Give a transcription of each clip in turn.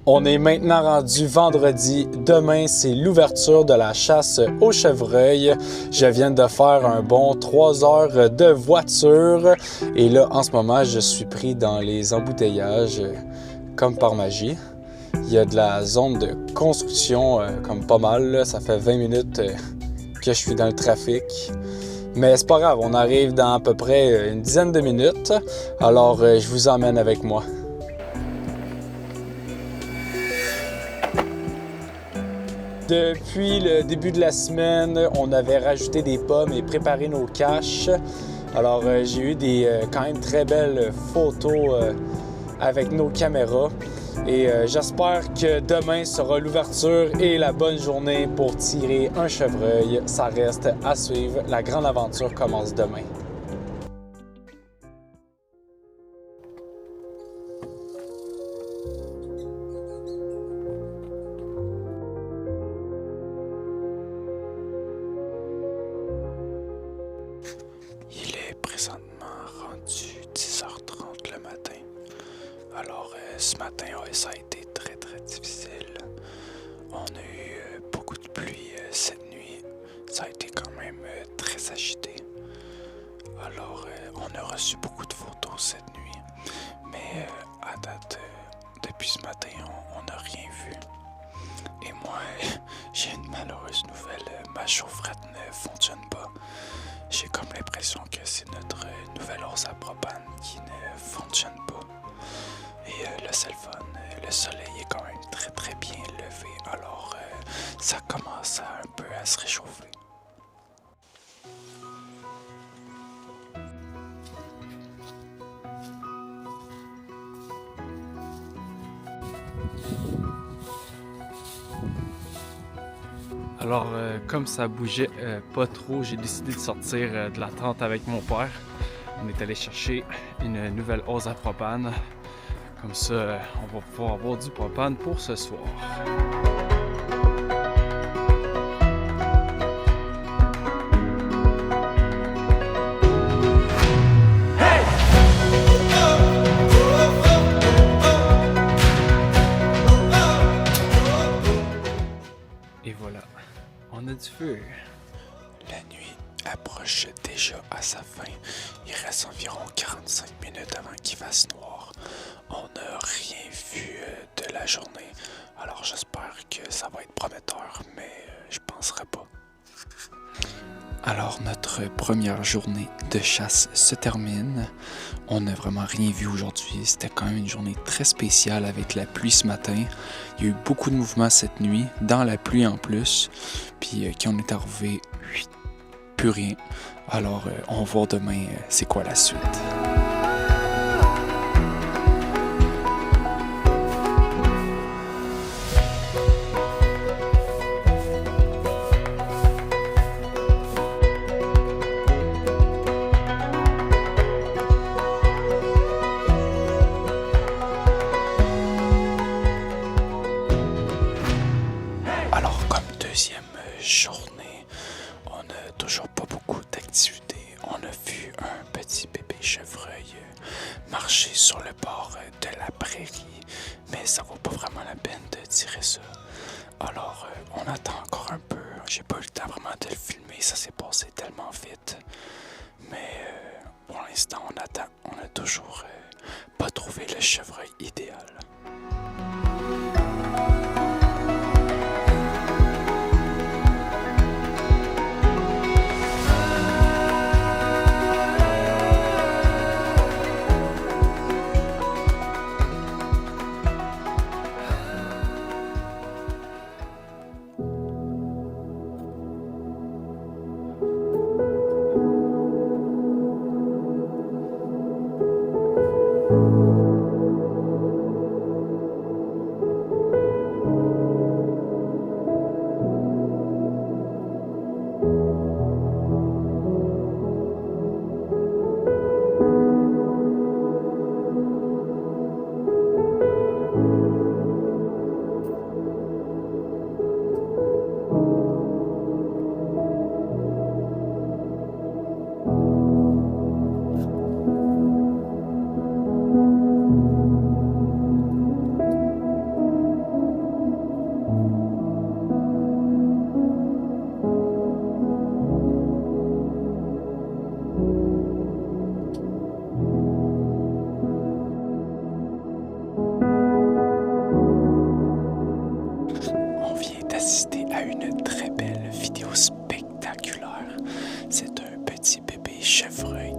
On est maintenant rendu vendredi. Demain, c'est l'ouverture de la chasse au chevreuil. Je viens de faire un bon 3 heures de voiture. Et là, en ce moment, je suis pris dans les embouteillages, comme par magie. Il y a de la zone de construction, comme pas mal. Là. Ça fait 20 minutes que je suis dans le trafic. Mais c'est pas grave, on arrive dans à peu près une dizaine de minutes. Alors, je vous emmène avec moi. Depuis le début de la semaine, on avait rajouté des pommes et préparé nos caches. Alors, j'ai eu des quand même très belles photos avec nos caméras. Et j'espère que demain sera l'ouverture et la bonne journée pour tirer un chevreuil. Ça reste à suivre. La grande aventure commence demain. Il est présentement rendu 10h30 le matin. Alors ce matin, ça a été très difficile. On a eu beaucoup de pluie cette nuit. Ça a été quand même très agité. Alors on a reçu beaucoup de photos cette nuit. Mais à date, depuis ce matin, on n'a rien vu. Et moi, j'ai une malheureuse nouvelle. Ma chaufferette ne fonctionne pas. J'ai comme l'impression que c'est notre nouvelle hausse à propane qui ne fonctionne pas. Et là, c'est le fun. Le soleil est quand même très bien levé. Alors, ça commence un peu à se réchauffer. Alors, comme ça bougeait pas trop, j'ai décidé de sortir de la tente avec mon père. On est allé chercher une nouvelle hausse à propane. Comme ça, on va pouvoir avoir du propane pour ce soir. Et voilà, on a du feu. La nuit approche déjà à sa fin. Il reste environ 45 minutes avant qu'il fasse noir. On n'a rien vu de la journée. Alors j'espère que ça va être prometteur, mais je penserai pas. Alors notre première journée de chasse se termine. On n'a vraiment rien vu aujourd'hui. C'était quand même une journée très spéciale avec la pluie ce matin. Il y a eu beaucoup de mouvements cette nuit, dans la pluie en plus. Puis quand on est arrivé, plus rien. Alors on va voir demain c'est quoi la suite. Alors comme deuxième journée, on n'a toujours pas beaucoup d'activités. On a vu un petit bébé chevreuil marcher sur le bord de la prairie, mais ça vaut pas vraiment la peine de tirer ça. Alors on attend encore un peu. J'ai pas eu le temps vraiment de le filmer, ça s'est passé tellement vite. Mais pour l'instant on attend. On n'a toujours pas trouvé le chevreuil idéal.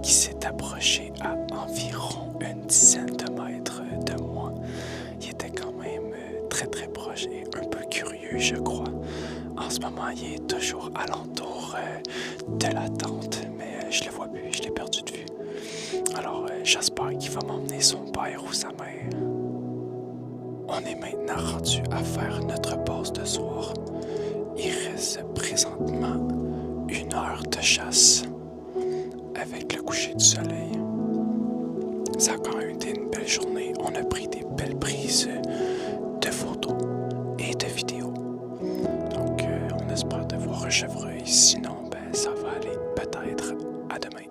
qui s'est approché à environ une dizaine de mètres de moi. Il était quand même très très proche et un peu curieux, je crois. En ce moment, il est toujours alentour de la tente, mais je le vois plus, je l'ai perdu de vue. Alors, j'espère qu'il va m'emmener son père ou sa mère. On est maintenant rendu à faire notre pause de soir. Il reste présentement 1 heure de chasse avec le coucher du soleil. Ça a quand même été une belle journée. On a pris des belles prises de photos et de vidéos. Donc, on espère de voir un chevreuil. Sinon, ça va aller peut-être à demain.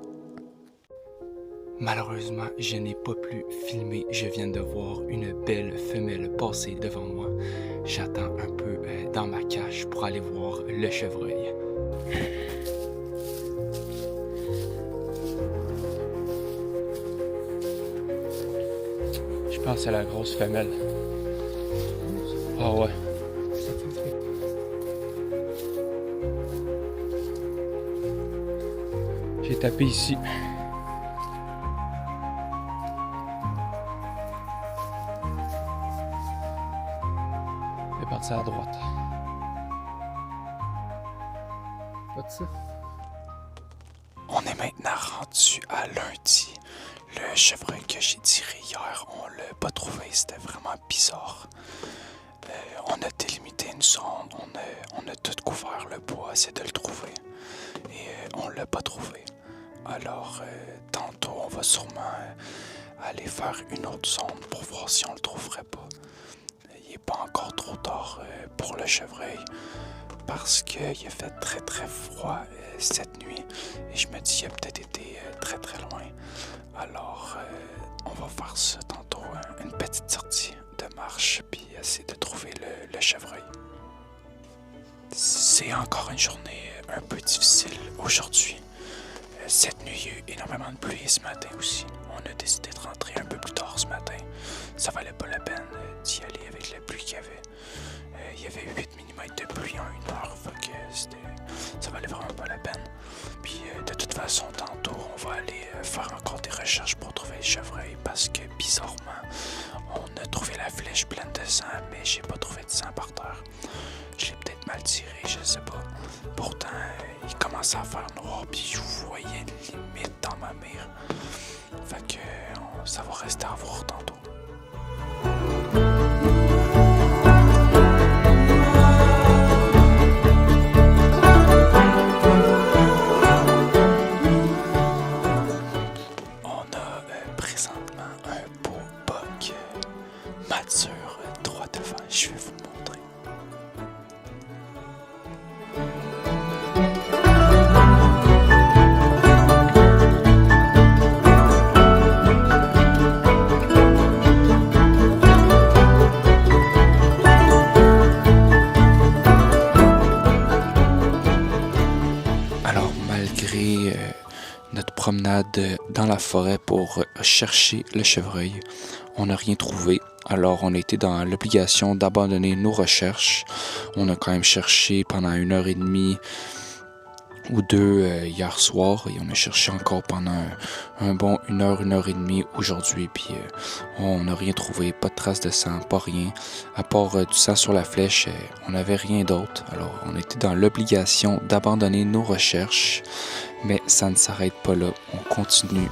Malheureusement, je n'ai pas pu filmer. Je viens de voir une belle femelle passer devant moi. J'attends un peu dans ma cache pour aller voir le chevreuil. Je pense à la grosse femelle. Ah ouais. J'ai tapé ici. Elle est partie à droite. Pas de ça. On est maintenant rendu à lundi. Le chevreuil que j'ai tiré hier, on l'a pas trouvé. C'était vraiment bizarre. On a délimité une zone. On a tout couvert le bois, essayé de le trouver. Et on l'a pas trouvé. Alors, tantôt, on va sûrement aller faire une autre zone pour voir si on le trouverait pas. Il n'est pas encore trop tard pour le chevreuil parce qu'il a fait très très froid cette nuit et je me dis qu'il a peut-être été très très loin. Alors, on va faire ça tantôt, une petite sortie de marche puis essayer de trouver le chevreuil. C'est encore une journée un peu difficile aujourd'hui. Cette nuit, il y a eu énormément de pluie et ce matin aussi. On a décidé de rentrer un peu plus tard ce matin. Ça valait pas la peine d'y aller avec la pluie qu'il y avait. Il y avait 8 mm de pluie en 1 heure, fait que ça valait vraiment pas la peine. Puis de toute façon, tantôt, on va aller faire encore des recherches pour trouver le chevreuil parce que bizarrement, on a trouvé la flèche pleine de sang, mais j'ai pas trouvé de sang par terre. Je l'ai peut-être mal tiré, je sais pas. Pourtant, il commençait à faire noir, puis je voyais une limite dans ma mire. Fait que ça va rester à voir tantôt. On a présentement un beau buck mature droit devant. Je vais vous le montrer. Notre promenade dans la forêt pour chercher le chevreuil. On n'a rien trouvé, alors on a été dans l'obligation d'abandonner nos recherches. On a quand même cherché pendant 1h30 ou 2 hier soir et on a cherché encore pendant un bon 1h30 aujourd'hui. Puis on n'a rien trouvé, pas de traces de sang, pas rien. À part du sang sur la flèche, on n'avait rien d'autre. Alors on était dans l'obligation d'abandonner nos recherches. Mais ça ne s'arrête pas là. On continue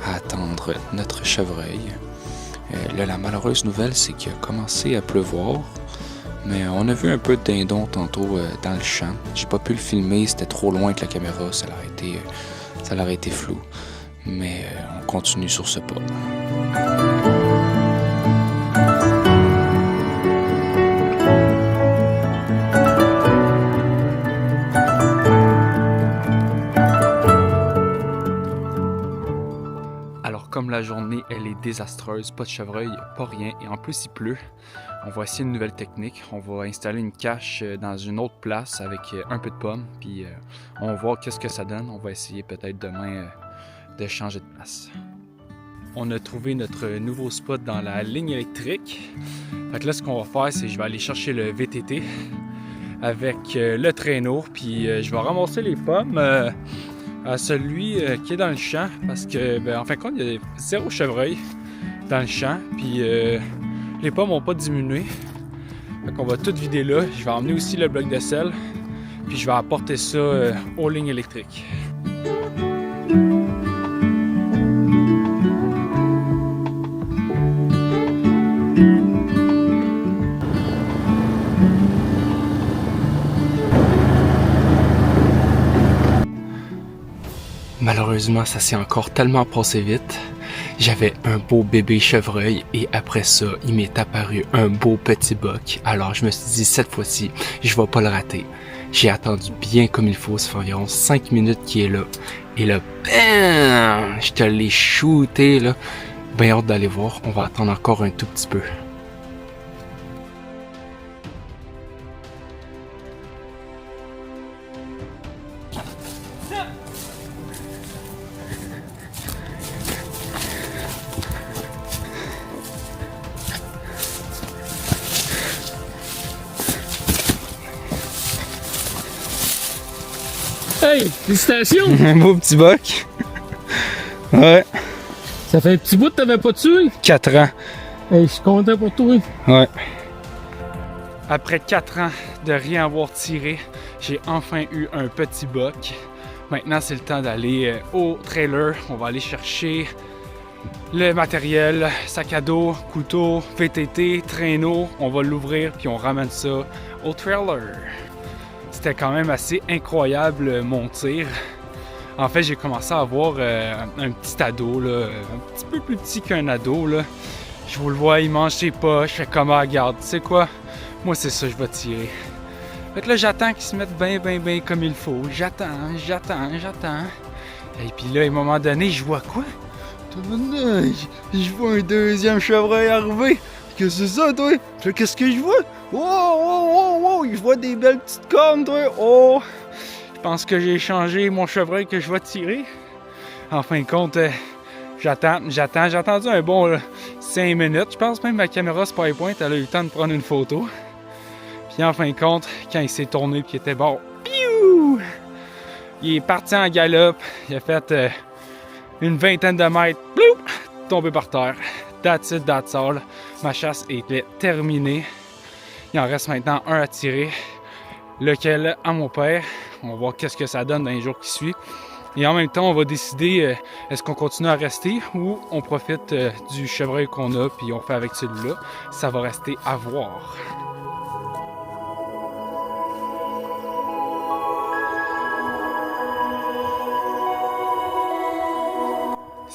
à attendre notre chevreuil. Là, la malheureuse nouvelle, c'est qu'il a commencé à pleuvoir. Mais on a vu un peu de dindon tantôt dans le champ. J'ai pas pu le filmer, c'était trop loin avec la caméra. Ça aurait été flou. Mais on continue sur ce pas. Comme la journée, elle est désastreuse, pas de chevreuil, pas rien, et en plus il pleut. On va essayer une nouvelle technique. On va installer une cache dans une autre place avec un peu de pommes, puis on va voir qu'est-ce que ça donne. On va essayer peut-être demain de changer de place. On a trouvé notre nouveau spot dans la ligne électrique. Fait que là, ce qu'on va faire, c'est que je vais aller chercher le VTT avec le traîneau, puis je vais ramasser les pommes. à celui qui est dans le champ parce que, en fin de compte, il y a 0 chevreuil dans le champ, puis les pommes n'ont pas diminué. Fait qu'on va tout vider là. Je vais emmener aussi le bloc de sel, puis je vais apporter ça aux lignes électriques. Malheureusement, ça s'est encore tellement passé vite. J'avais un beau bébé chevreuil et après ça, il m'est apparu un beau petit boc. Alors je me suis dit, cette fois-ci, je vais pas le rater. J'ai attendu bien comme il faut, ça fait environ 5 minutes qu'il est là. Et là, bam! Je te l'ai shooté là. Bien hâte d'aller voir, on va attendre encore un tout petit peu. Hey, félicitations! Un beau petit boc. Ouais. Ça fait un petit bout que t'avais pas tué. 4 ans. Hey, je suis content pour toi. Ouais. Après 4 ans de rien avoir tiré, j'ai enfin eu un petit boc. Maintenant, c'est le temps d'aller au trailer. On va aller chercher le matériel, sac à dos, couteau, VTT, traîneau. On va l'ouvrir puis on ramène ça au trailer. C'était quand même assez incroyable mon tir. En fait, j'ai commencé à avoir un petit ado, là, un petit peu plus petit qu'un ado. Là. Je vous le vois, il mange ses poches, je fais comme regarde, tu sais quoi? Moi, c'est ça, je vais tirer. Fait que là, j'attends qu'ils se mettent bien comme il faut. J'attends. Et puis là, à un moment donné, je vois quoi? Je vois un deuxième chevreuil arriver. Qu'est-ce que c'est ça, toi? Qu'est-ce que je vois? Oh! Je vois des belles petites cornes, toi! Oh! Je pense que j'ai changé mon chevreuil que je vais tirer. En fin de compte, j'attends. J'ai attendu un bon 5 minutes. Je pense même que ma caméra SpyPoint, elle a eu le temps de prendre une photo. Puis en fin de compte, quand il s'est tourné et qu'il était bon, piou! Il est parti en galop. Il a fait une vingtaine de mètres. Bloup! Tombé par terre. That's it, that's all. Ma chasse était terminée. Il en reste maintenant un à tirer. Lequel à mon père. On va voir qu'est-ce que ça donne dans les jours qui suivent. Et en même temps, on va décider est-ce qu'on continue à rester ou on profite du chevreuil qu'on a puis on fait avec celui-là. Ça va rester à voir.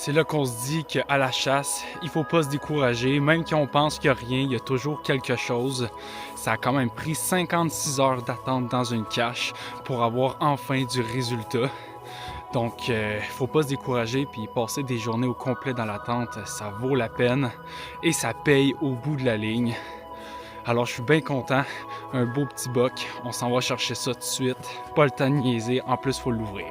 C'est là qu'on se dit qu'à la chasse, il faut pas se décourager. Même quand on pense qu'il n'y a rien, il y a toujours quelque chose. Ça a quand même pris 56 heures d'attente dans une cache pour avoir enfin du résultat. Donc, faut pas se décourager puis passer des journées au complet dans l'attente, ça vaut la peine et ça paye au bout de la ligne. Alors, je suis bien content. Un beau petit boc. On s'en va chercher ça tout de suite. Pas le temps de niaiser. En plus, faut l'ouvrir.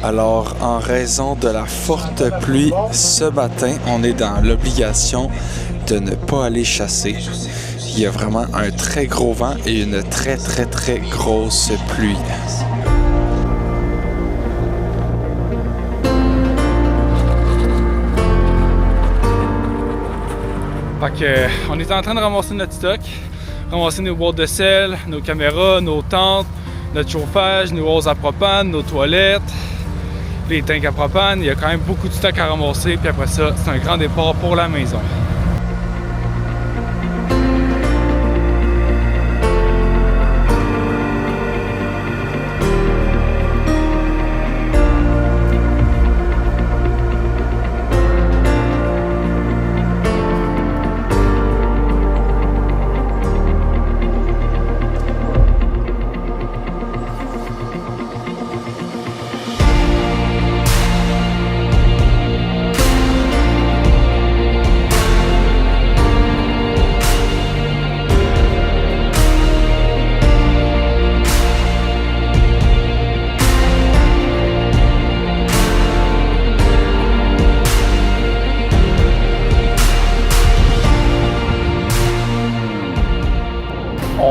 Alors, en raison de la forte pluie ce matin, on est dans l'obligation de ne pas aller chasser. Il y a vraiment un très gros vent et une très grosse pluie. Fait que, on est en train de ramasser notre stock, ramasser nos boîtes de sel, nos caméras, nos tentes, notre chauffage, nos hoses à propane, nos toilettes, les tanks à propane. Il y a quand même beaucoup de stock à ramasser, puis après ça, c'est un grand départ pour la maison.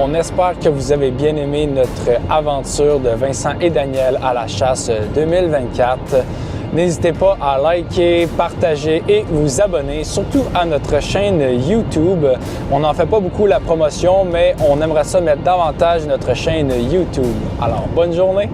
On espère que vous avez bien aimé notre aventure de Vincent et Daniel à la chasse 2024. N'hésitez pas à liker, partager et vous abonner, surtout à notre chaîne YouTube. On n'en fait pas beaucoup la promotion, mais on aimerait ça mettre davantage notre chaîne YouTube. Alors, bonne journée!